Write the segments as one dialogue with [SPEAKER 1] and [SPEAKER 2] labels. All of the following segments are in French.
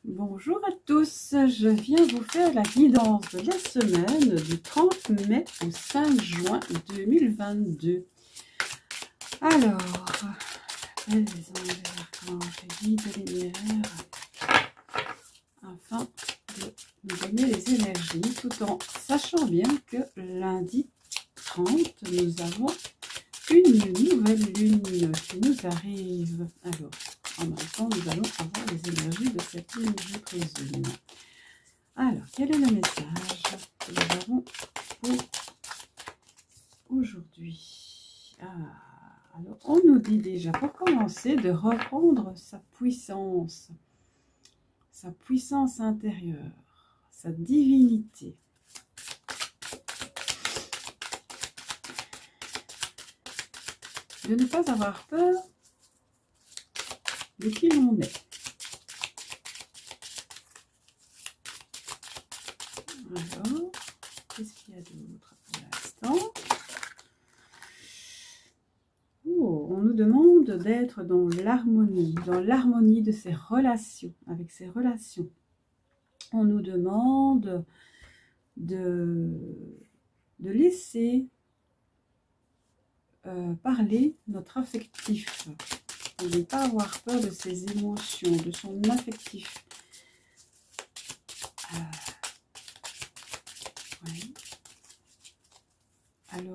[SPEAKER 1] Bonjour à tous, je viens vous faire la guidance de la semaine du 30 mai au 5 juin 2022. Alors, les anges, j'ai guide les lumières afin de nous donner les énergies tout en sachant bien que lundi 30, nous avons une nouvelle lune qui nous arrive. Alors, en même temps, nous allons avoir les énergies de cette lune, je présume. Alors, quel est le message que nous avons pour aujourd'hui? Alors, on nous dit déjà, pour commencer, de reprendre sa puissance intérieure, sa divinité. De ne pas avoir peur de qui l'on est. Alors, qu'est-ce qu'il y a d'autre pour l'instant? Oh, on nous demande d'être dans l'harmonie de ses relations, avec ses relations. On nous demande de laisser parler notre affectif. On ne pas avoir peur de ses émotions, de son affectif. Oui. Alors,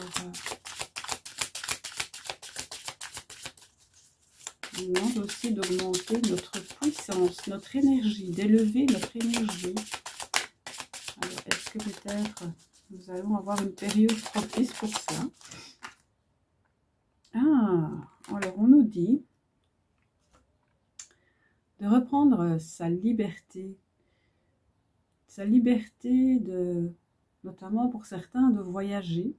[SPEAKER 1] on demande aussi d'augmenter notre puissance, notre énergie, d'élever notre énergie. Alors, est-ce que peut-être nous allons avoir une période propice pour ça? Alors on nous dit de reprendre sa liberté de, notamment pour certains, de voyager.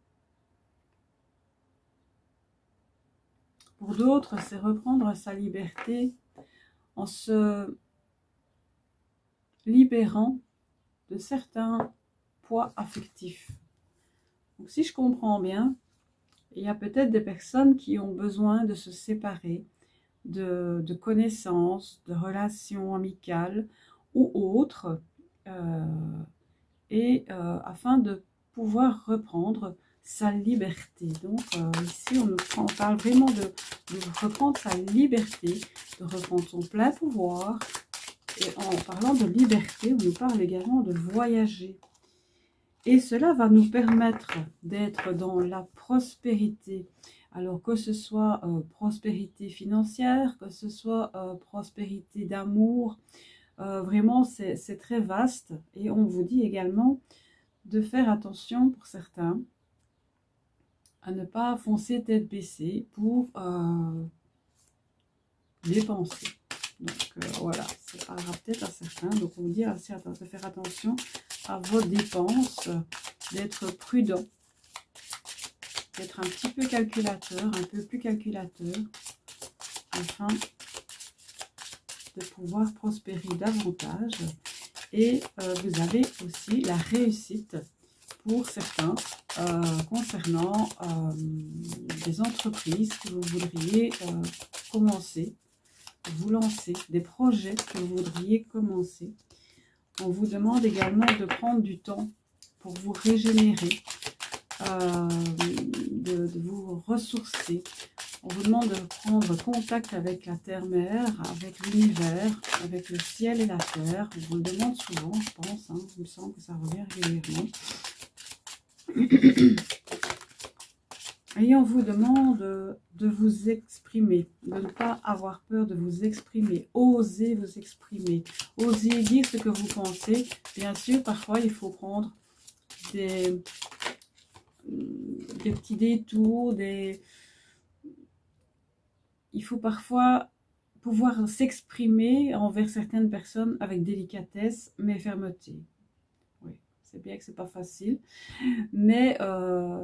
[SPEAKER 1] Pour d'autres, c'est reprendre sa liberté en se libérant de certains poids affectifs. Donc si je comprends bien, il y a peut-être des personnes qui ont besoin de se séparer de connaissances, de relations amicales ou autres, afin de pouvoir reprendre sa liberté. Donc ici on parle vraiment de reprendre sa liberté, de reprendre son plein pouvoir. Et en parlant de liberté, on nous parle également de voyager. Et cela va nous permettre d'être dans la prospérité. Alors que ce soit prospérité financière, que ce soit prospérité d'amour, vraiment c'est très vaste. Et on vous dit également de faire attention pour certains à ne pas foncer tête baissée pour dépenser. Donc voilà, ça parlera peut-être à certains. Donc on vous dit de faire attention à vos dépenses, d'être prudent, d'être un petit peu calculateur, un peu plus calculateur, afin de pouvoir prospérer davantage. Et vous avez aussi la réussite pour certains concernant des entreprises que vous voudriez commencer, vous lancer, des projets que vous voudriez commencer. On vous demande également de prendre du temps pour vous régénérer, de vous ressourcer. On vous demande de prendre contact avec la terre-mère, avec l'univers, avec le ciel et la terre. On vous le demande souvent, je pense. Il me semble que ça revient régulièrement. Et on vous demande de vous exprimer, de ne pas avoir peur de vous exprimer, oser vous exprimer, oser dire ce que vous pensez. Bien sûr, parfois, il faut prendre des petits détours, il faut parfois pouvoir s'exprimer envers certaines personnes avec délicatesse, mais fermeté. Oui, c'est bien que c'est pas facile, mais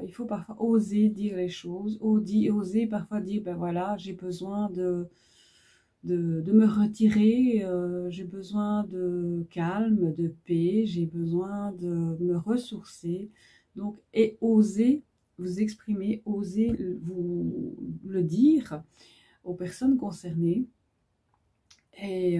[SPEAKER 1] il faut parfois oser dire les choses, oser parfois dire, ben voilà, j'ai besoin de me retirer, j'ai besoin de calme, de paix, j'ai besoin de me ressourcer. Donc, et oser vous exprimer, oser vous le dire aux personnes concernées. Et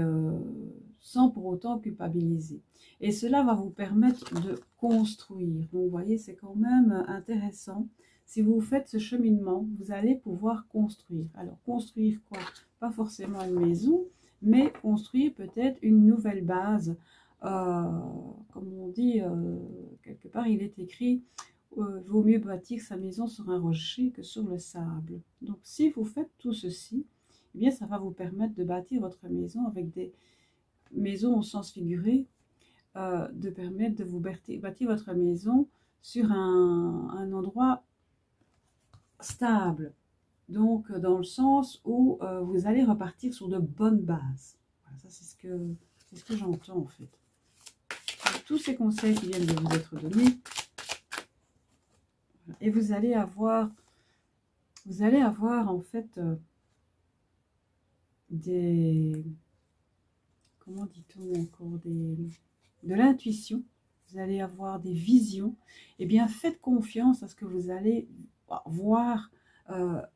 [SPEAKER 1] sans pour autant culpabiliser. Et cela va vous permettre de construire. Donc, vous voyez, c'est quand même intéressant. Si vous faites ce cheminement, vous allez pouvoir construire. Alors, construire quoi? Pas forcément une maison, mais construire peut-être une nouvelle base. Comme on dit, quelque part, il est écrit vaut mieux bâtir sa maison sur un rocher que sur le sable. Donc, si vous faites tout ceci, eh bien, ça va vous permettre de bâtir votre maison avec des maisons au sens figuré, de permettre de vous bâtir votre maison sur un endroit stable. Donc, dans le sens où vous allez repartir sur de bonnes bases. Voilà, ça, c'est ce que j'entends, en fait. Donc, tous ces conseils qui viennent de vous être donnés, et vous allez avoir en fait comment dit-on encore, de l'intuition, vous allez avoir des visions. Eh bien, faites confiance à ce que vous allez voir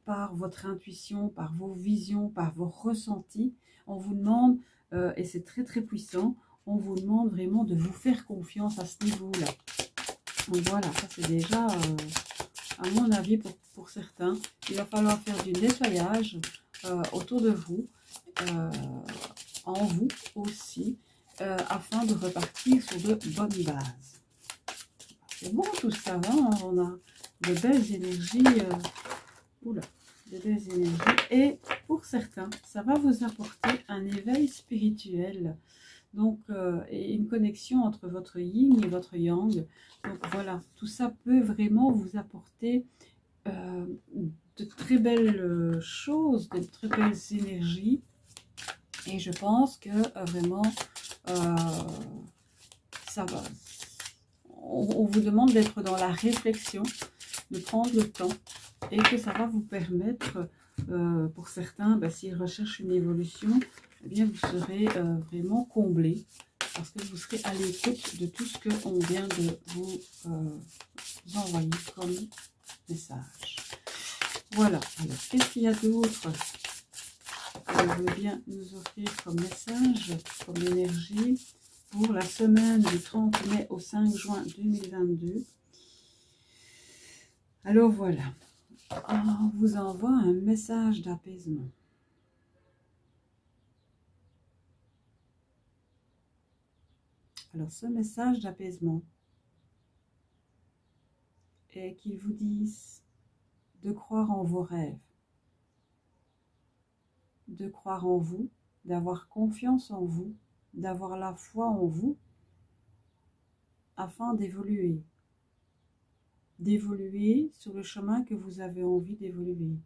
[SPEAKER 1] par votre intuition, par vos visions, par vos ressentis. On vous demande, et c'est très très puissant, on vous demande vraiment de vous faire confiance à ce niveau-là. Donc voilà, ça c'est déjà, à mon avis, pour certains, il va falloir faire du nettoyage autour de vous, en vous aussi, afin de repartir sur de bonnes bases. C'est bon tout ça, hein, on a de belles énergies, de belles énergies, et pour certains, ça va vous apporter un éveil spirituel. Donc, et une connexion entre votre yin et votre yang. Donc voilà, tout ça peut vraiment vous apporter de très belles choses, de très belles énergies. Et je pense que vraiment, ça va. On vous demande d'être dans la réflexion, de prendre le temps, et que ça va vous permettre, pour certains, s'ils recherchent une évolution, eh bien vous serez vraiment comblé, parce que vous serez à l'écoute de tout ce qu'on vient de vous envoyer comme message. Voilà, alors qu'est-ce qu'il y a d'autre que veut bien nous offrir comme message, comme énergie pour la semaine du 30 mai au 5 juin 2022. Alors voilà, on vous envoie un message d'apaisement. Alors ce message d'apaisement est qu'il vous dise de croire en vos rêves, de croire en vous, d'avoir confiance en vous, d'avoir la foi en vous, afin d'évoluer. D'évoluer sur le chemin que vous avez envie d'évoluer.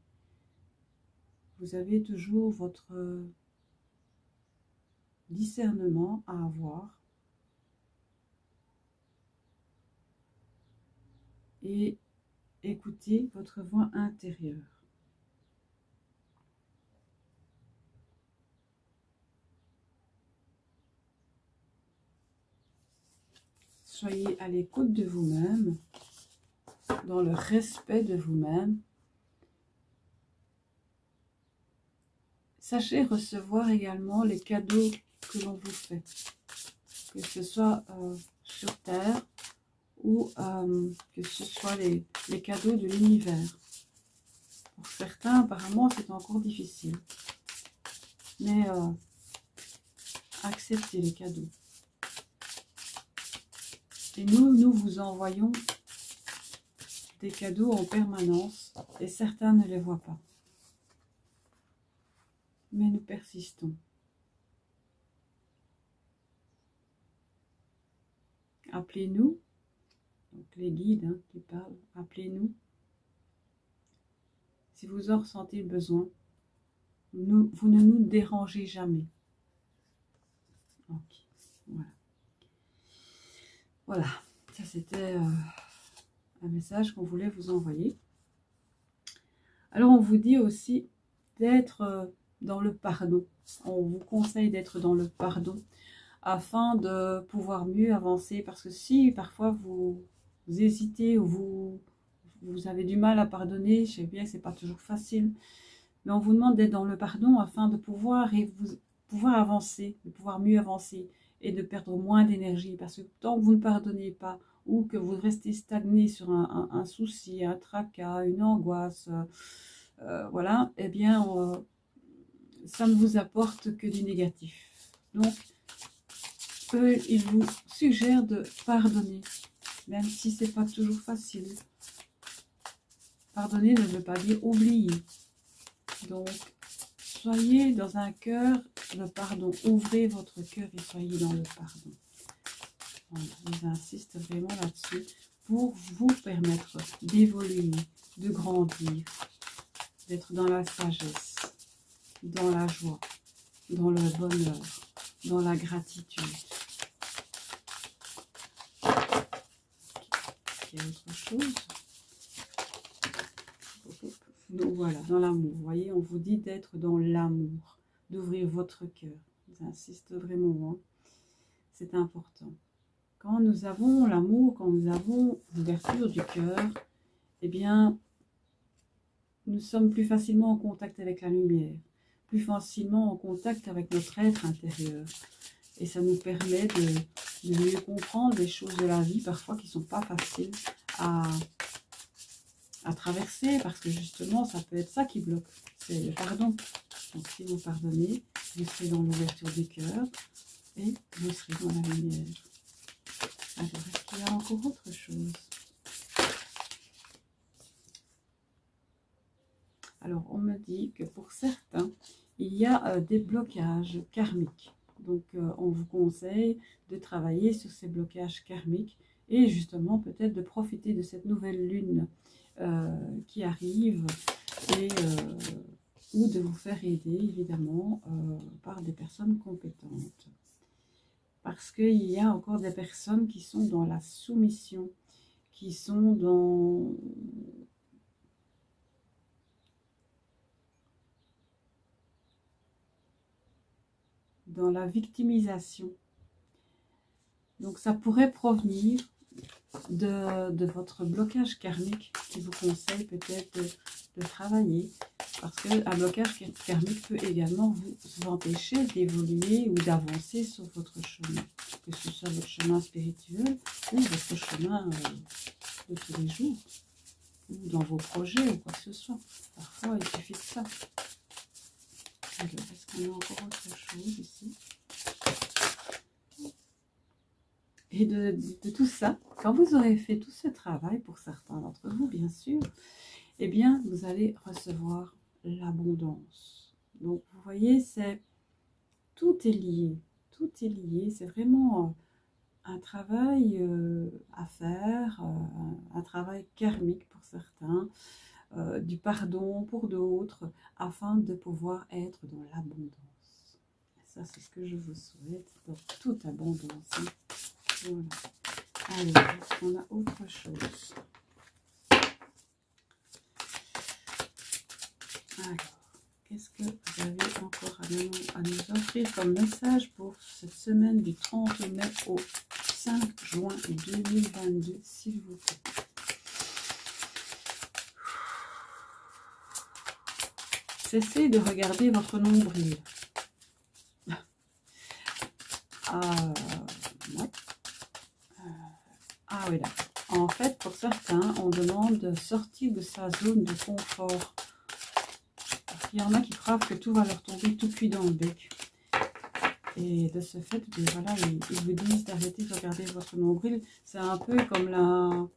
[SPEAKER 1] Vous avez toujours votre discernement à avoir. Et écoutez votre voix intérieure. Soyez à l'écoute de vous-même, dans le respect de vous-même. Sachez recevoir également les cadeaux que l'on vous fait, que ce soit sur Terre ou que ce soit les cadeaux de l'univers. Pour certains, apparemment, c'est encore difficile. Mais acceptez les cadeaux. Et nous vous envoyons des cadeaux en permanence et certains ne les voient pas. Mais nous persistons. Appelez-nous, donc les guides qui parlent, appelez-nous. Si vous en ressentez le besoin, vous ne nous dérangez jamais. Ok, voilà. Voilà, ça c'était un message qu'on voulait vous envoyer. Alors on vous dit aussi d'être dans le pardon. On vous conseille d'être dans le pardon afin de pouvoir mieux avancer. Parce que si parfois vous hésitez ou vous avez du mal à pardonner, je sais bien que ce n'est pas toujours facile. Mais on vous demande d'être dans le pardon afin de pouvoir pouvoir avancer, de pouvoir mieux avancer et de perdre moins d'énergie. Parce que tant que vous ne pardonnez pas ou que vous restez stagné sur un souci, un tracas, une angoisse, voilà, eh bien, ça ne vous apporte que du négatif. Donc, eux, ils vous suggèrent de pardonner, même si ce n'est pas toujours facile. Pardonner ne veut pas dire oublier. Donc, soyez dans un cœur de pardon. Ouvrez votre cœur et soyez dans le pardon. Voilà, j'insiste vraiment là-dessus pour vous permettre d'évoluer, de grandir, d'être dans la sagesse, dans la joie, dans le bonheur, dans la gratitude. Il y a autre chose. Donc voilà, dans l'amour. Vous voyez, on vous dit d'être dans l'amour, d'ouvrir votre cœur. J'insiste vraiment, hein. C'est important. Quand nous avons l'amour, quand nous avons l'ouverture du cœur, eh bien, nous sommes plus facilement en contact avec la lumière, plus facilement en contact avec notre être intérieur. Et ça nous permet de mieux comprendre les choses de la vie, parfois qui ne sont pas faciles à traverser, parce que justement, ça peut être ça qui bloque, c'est le pardon. Donc si vous pardonnez, vous serez dans l'ouverture du cœur et vous serez dans la lumière. Alors, est-ce qu'il y a encore autre chose? Alors, on me dit que pour certains, il y a des blocages karmiques. Donc, on vous conseille de travailler sur ces blocages karmiques et justement peut-être de profiter de cette nouvelle lune qui arrive et ou de vous faire aider évidemment par des personnes compétentes. Parce qu'il y a encore des personnes qui sont dans la soumission, qui sont dans la victimisation. Donc ça pourrait provenir de votre blocage karmique qui vous conseille peut-être de travailler. Parce qu'un blocage karmique peut également vous empêcher d'évoluer ou d'avancer sur votre chemin. Que ce soit votre chemin spirituel ou votre chemin de tous les jours. Ou dans vos projets ou quoi que ce soit. Parfois il suffit de ça. Alors, est-ce qu'on a encore autre chose ici? Et de tout ça, quand vous aurez fait tout ce travail, pour certains d'entre vous bien sûr, eh bien vous allez recevoir l'abondance. Donc vous voyez, tout est lié, c'est vraiment un travail à faire, un travail karmique pour certains, du pardon pour d'autres, afin de pouvoir être dans l'abondance. Ça c'est ce que je vous souhaite, dans toute abondance. Hein. Voilà. Alors, est-ce qu'on a autre chose? Alors, qu'est-ce que vous avez encore à nous offrir comme message pour cette semaine du 30 mai au 5 juin 2022, s'il vous plaît? Cessez de regarder votre nombril. Ouais. Ah oui, là. En fait, pour certains, on demande de sortir de sa zone de confort. Parce qu'il y en a qui croient que tout va leur tomber tout cuit dans le bec. Et de ce fait, voilà, ils vous disent d'arrêter de regarder votre nombril. C'est un peu comme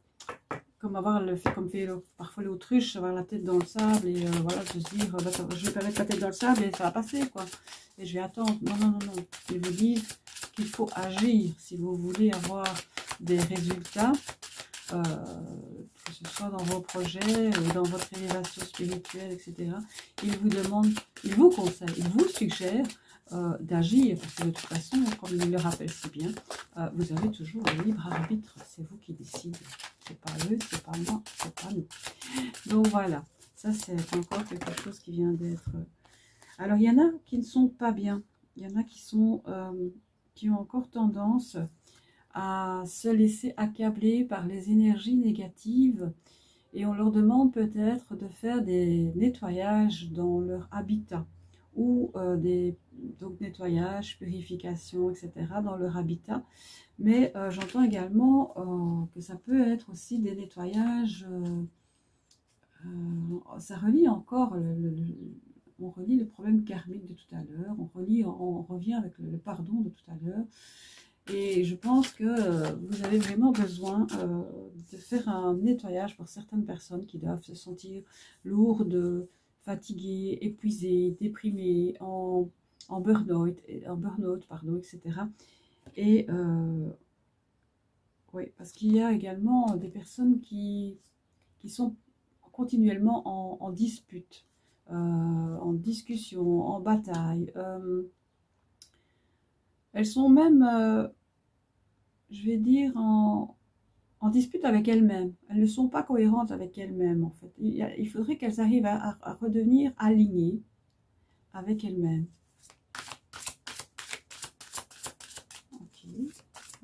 [SPEAKER 1] comme fait parfois l'autruche, avoir la tête dans le sable et voilà, de se dire, je vais pas mettre la tête dans le sable et ça va passer, quoi. Et je vais attendre. Non, non, non, non. Ils vous disent qu'il faut agir si vous voulez avoir des résultats, que ce soit dans vos projets ou dans votre élévation spirituelle, etc. Ils vous demandent, ils vous conseillent, ils vous suggèrent d'agir, parce que de toute façon, comme il le rappelle si bien, vous avez toujours le libre arbitre, c'est vous qui décidez. C'est pas eux, c'est pas moi, c'est pas nous. Donc voilà, ça c'est encore quelque chose qui vient d'être... Alors il y en a qui ne sont pas bien, il y en a qui ont encore tendance à se laisser accabler par les énergies négatives et on leur demande peut-être de faire des nettoyages dans leur habitat ou donc nettoyage, purification, etc. dans leur habitat. Mais j'entends également que ça peut être aussi des nettoyages, ça relie encore, on relie le problème karmique de tout à l'heure, on revient avec le pardon de tout à l'heure. Et je pense que vous avez vraiment besoin de faire un nettoyage pour certaines personnes qui doivent se sentir lourdes, fatiguées, épuisées, déprimées, en burn-out, pardon, etc. Et oui, parce qu'il y a également des personnes qui sont continuellement en dispute, en discussion, en bataille. Elles sont même, je vais dire, en dispute avec elles-mêmes. Elles ne sont pas cohérentes avec elles-mêmes, en fait. Il faudrait qu'elles arrivent à redevenir alignées avec elles-mêmes. Ok.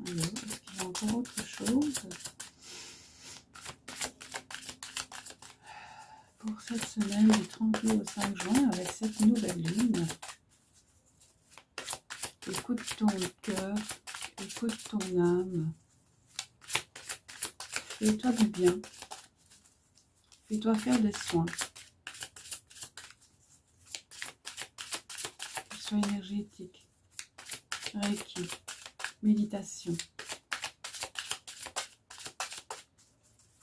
[SPEAKER 1] Alors, est-ce qu'il y a encore autre chose pour cette semaine du 32 au 5 juin avec cette nouvelle lune? Écoute ton cœur, écoute ton âme. Fais-toi du bien. Fais-toi faire des soins. Soins énergétiques, Reiki, méditation.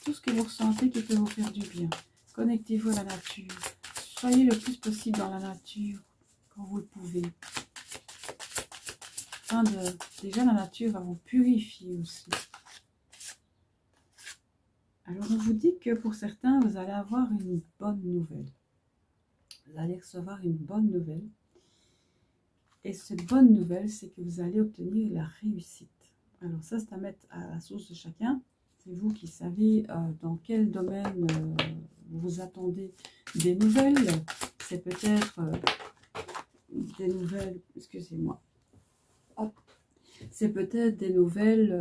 [SPEAKER 1] Tout ce que vous ressentez qui peut vous faire du bien. Connectez-vous à la nature. Soyez le plus possible dans la nature quand vous le pouvez. Déjà, la nature va vous purifier aussi. Alors, on vous dit que pour certains, vous allez avoir une bonne nouvelle. Vous allez recevoir une bonne nouvelle. Et cette bonne nouvelle, c'est que vous allez obtenir la réussite. Alors ça, c'est à mettre à la source de chacun. C'est vous qui savez dans quel domaine vous attendez des nouvelles. C'est peut-être des nouvelles, excusez-moi. C'est peut-être des nouvelles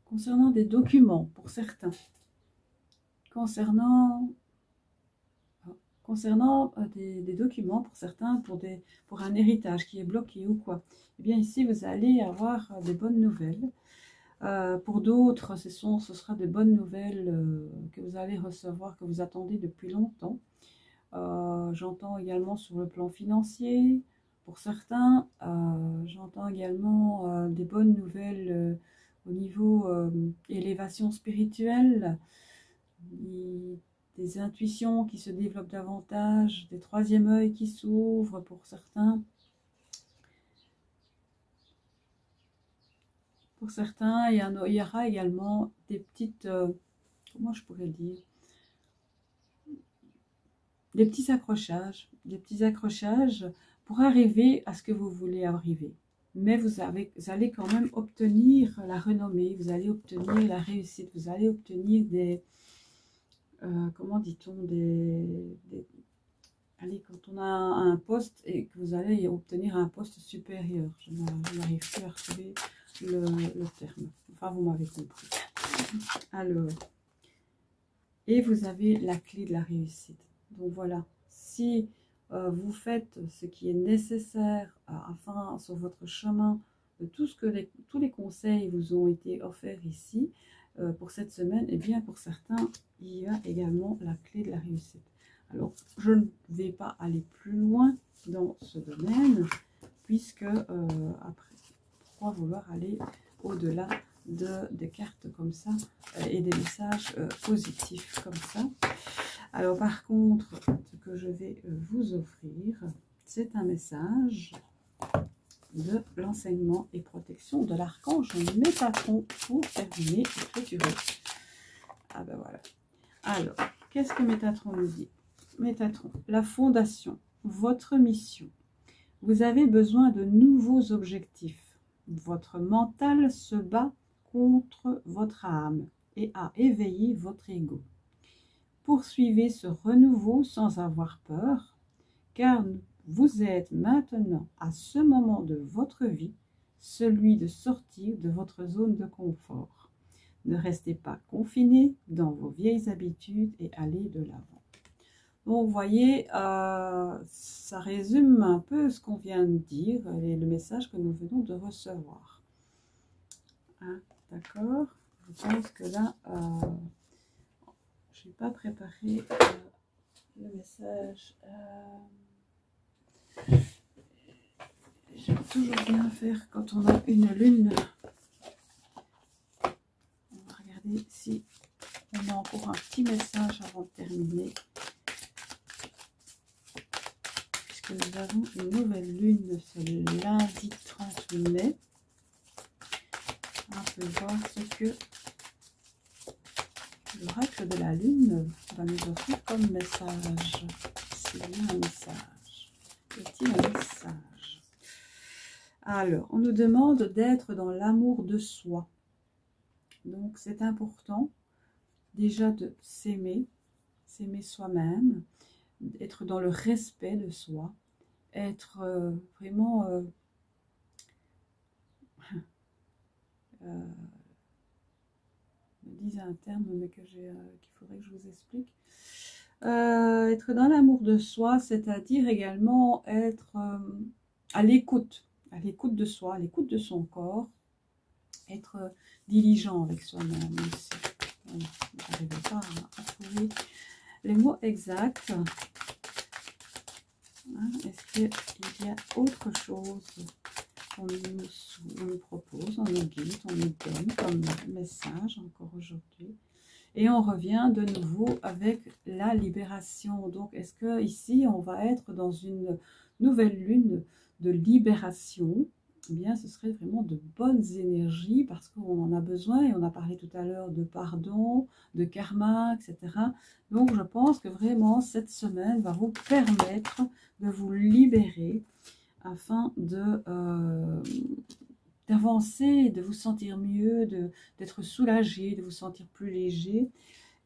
[SPEAKER 1] concernant des documents pour certains. Concernant des documents pour certains, pour un héritage qui est bloqué ou quoi. Eh bien ici, vous allez avoir des bonnes nouvelles. Pour d'autres, ce sera des bonnes nouvelles que vous allez recevoir, que vous attendez depuis longtemps. J'entends également sur le plan financier. Pour certains, j'entends également des bonnes nouvelles au niveau élévation spirituelle. Des intuitions qui se développent davantage, des troisièmes œils qui s'ouvrent pour certains. Pour certains, il y aura également des petites, comment je pourrais dire, des petits accrochages pour arriver à ce que vous voulez arriver. Mais vous allez quand même obtenir la renommée, vous allez obtenir la réussite, vous allez obtenir des, comment dit-on, allez, quand on a un poste et que vous allez obtenir un poste supérieur. Je n'arrive plus à retrouver le terme. Enfin, vous m'avez compris. Alors, et vous avez la clé de la réussite. Donc voilà, si vous faites ce qui est nécessaire afin, sur votre chemin, de tous les conseils vous ont été offerts ici, pour cette semaine, et bien pour certains, il y a également la clé de la réussite. Alors, je ne vais pas aller plus loin dans ce domaine, puisque après, pourquoi vouloir aller au-delà des cartes comme ça et des messages positifs comme ça. Alors, par contre, ce que je vais vous offrir, c'est un message de l'enseignement et protection de l'archange Métatron pour terminer et clôturer. Ah ben voilà. Alors, qu'est-ce que Métatron nous dit? Métatron, la fondation, votre mission. Vous avez besoin de nouveaux objectifs. Votre mental se bat contre votre âme et a éveillé votre ego. Poursuivez ce renouveau sans avoir peur, car vous êtes maintenant à ce moment de votre vie, celui de sortir de votre zone de confort. Ne restez pas confinés dans vos vieilles habitudes et allez de l'avant. Donc, vous voyez, ça résume un peu ce qu'on vient de dire et le message que nous venons de recevoir. Hein, d'accord? Je pense que là, je n'ai pas préparé le message. J'aime toujours bien faire quand on a une lune. On va regarder si on a encore un petit message avant de terminer. Puisque nous avons une nouvelle lune ce lundi 30 mai. On peut voir ce que l'oracle de la lune va nous offrir comme message. S'il y a un message. Y a-t-il un message? Alors, on nous demande d'être dans l'amour de soi. Donc, c'est important déjà de s'aimer soi-même, être dans le respect de soi, être vraiment... me disent un terme mais qu'il faudrait que je vous explique. Être dans l'amour de soi, c'est-à-dire également être à l'écoute de soi, à l'écoute de son corps, être diligent avec soi-même aussi. Je n'arrivais pas à trouver les mots exacts. Hein, est-ce qu'il y a autre chose qu'on nous propose, on nous guide, on nous donne comme message encore aujourd'hui? Et on revient de nouveau avec la libération. Donc, est-ce que ici on va être dans une nouvelle lune de libération? Eh bien, ce serait vraiment de bonnes énergies parce qu'on en a besoin. Et on a parlé tout à l'heure de pardon, de karma, etc. Donc, je pense que vraiment cette semaine va vous permettre de vous libérer afin d'avancer, de vous sentir mieux, d'être soulagé, de vous sentir plus léger.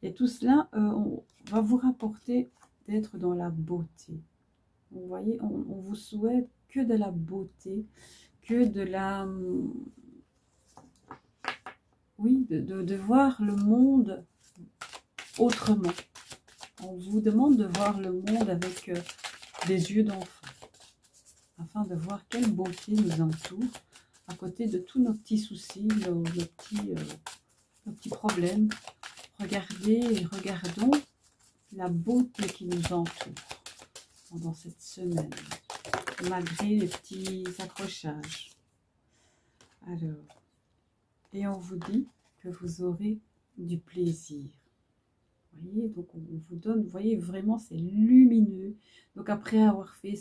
[SPEAKER 1] Et tout cela va vous rapporter d'être dans la beauté. Vous voyez, on vous souhaite que de la beauté, que de la... Oui, de voir le monde autrement. On vous demande de voir le monde avec des yeux d'enfant, afin de voir quelle beauté nous entoure, à côté de tous nos petits soucis, nos petits problèmes. Regardez et regardons la beauté qui nous entoure pendant cette semaine, malgré les petits accrochages. Alors, et on vous dit que vous aurez du plaisir. Vous voyez, donc on vous donne, vous voyez, vraiment c'est lumineux. Donc après avoir fait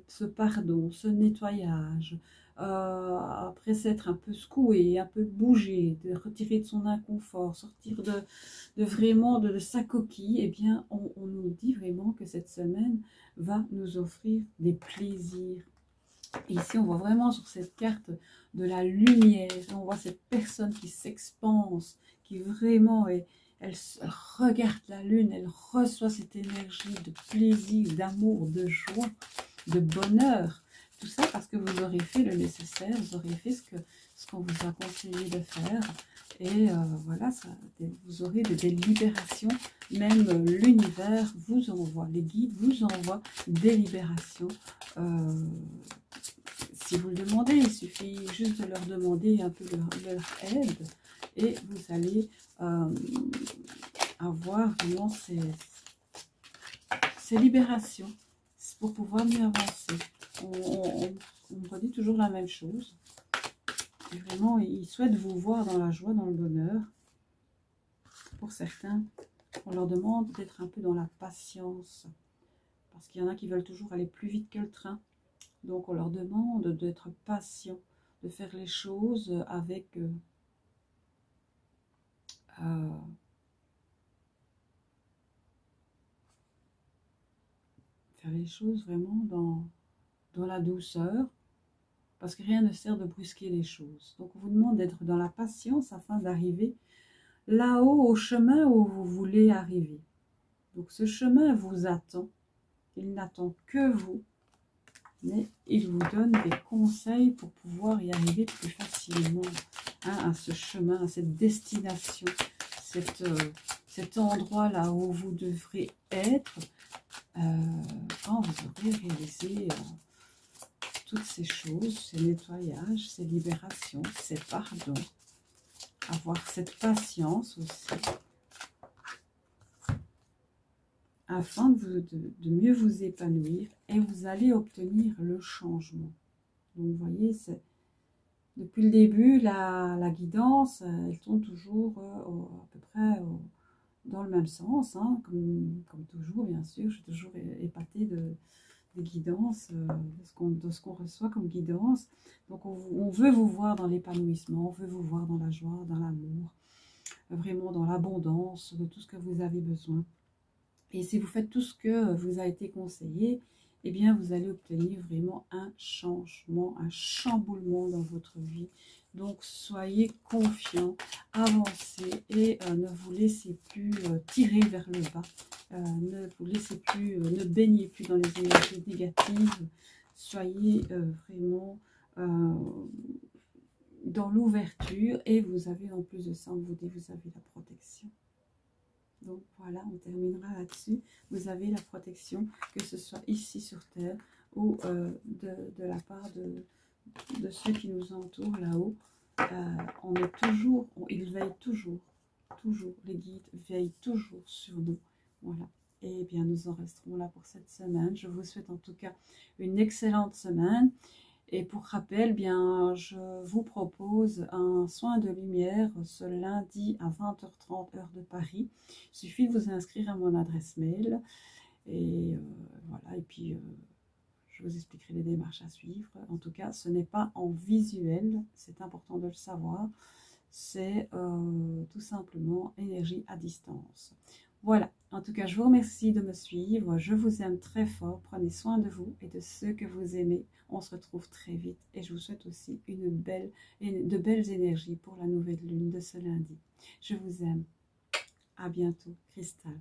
[SPEAKER 1] ce pardon, ce nettoyage, après s'être un peu secoué, un peu bougé, de retirer de son inconfort, sortir vraiment de sa coquille, eh bien on nous dit vraiment que cette semaine va nous offrir des plaisirs. Et ici on voit vraiment sur cette carte de la lumière, on voit cette personne qui s'expanse, qui vraiment est... Elle regarde la lune, elle reçoit cette énergie de plaisir, d'amour, de joie, de bonheur. Tout ça parce que vous aurez fait le nécessaire, vous aurez fait ce qu'on vous a conseillé de faire. Et voilà, vous aurez des libérations. Même l'univers vous envoie, les guides vous envoient des libérations. Si vous le demandez, il suffit juste de leur demander un peu leur aide. Et vous allez avoir vraiment ces libérations pour pouvoir mieux avancer. On me redit toujours la même chose. Et vraiment, ils souhaitent vous voir dans la joie, dans le bonheur. Pour certains, on leur demande d'être un peu dans la patience. Parce qu'il y en a qui veulent toujours aller plus vite que le train. Donc on leur demande d'être patient, de faire les choses avec... faire les choses vraiment dans la douceur, parce que rien ne sert de brusquer les choses. Donc on vous demande d'être dans la patience afin d'arriver là-haut au chemin où vous voulez arriver. Donc ce chemin vous attend, il n'attend que vous, mais il vous donne des conseils pour pouvoir y arriver plus facilement. à ce chemin, à cette destination, cet endroit-là où vous devrez être quand vous aurez réalisé toutes ces choses, ces nettoyages, ces libérations, ces pardons. Avoir cette patience aussi, afin de mieux vous épanouir, et vous allez obtenir le changement. Donc vous voyez, depuis le début, la guidance, elle tourne toujours à peu près dans le même sens, hein, comme toujours, bien sûr. Je suis toujours épatée des guidances, de ce qu'on reçoit comme guidance. Donc on veut vous voir dans l'épanouissement, on veut vous voir dans la joie, dans l'amour, vraiment dans l'abondance de tout ce que vous avez besoin. Et si vous faites tout ce que vous a été conseillé, eh bien vous allez obtenir vraiment un changement, un chamboulement dans votre vie. Donc soyez confiants, avancez et ne vous laissez plus tirer vers le bas. Ne vous laissez plus, ne baignez plus dans les énergies négatives. Soyez vraiment dans l'ouverture, et vous avez en plus de ça, vous avez la protection. Donc voilà, on terminera là-dessus. Vous avez la protection, que ce soit ici sur Terre ou de la part de ceux qui nous entourent là-haut. On est toujours, ils veillent toujours, les guides veillent toujours sur nous. Voilà. Et bien, nous en resterons là pour cette semaine. Je vous souhaite en tout cas une excellente semaine. Et pour rappel, bien, je vous propose un soin de lumière ce lundi à 20h30 heure de Paris. Il suffit de vous inscrire à mon adresse mail. Et voilà, et puis je vous expliquerai les démarches à suivre. En tout cas, ce n'est pas en visuel, c'est important de le savoir. C'est tout simplement énergie à distance. Voilà, en tout cas, je vous remercie de me suivre. Je vous aime très fort. Prenez soin de vous et de ceux que vous aimez. On se retrouve très vite. Et je vous souhaite aussi de belles énergies pour la nouvelle lune de ce lundi. Je vous aime. À bientôt, Cristal.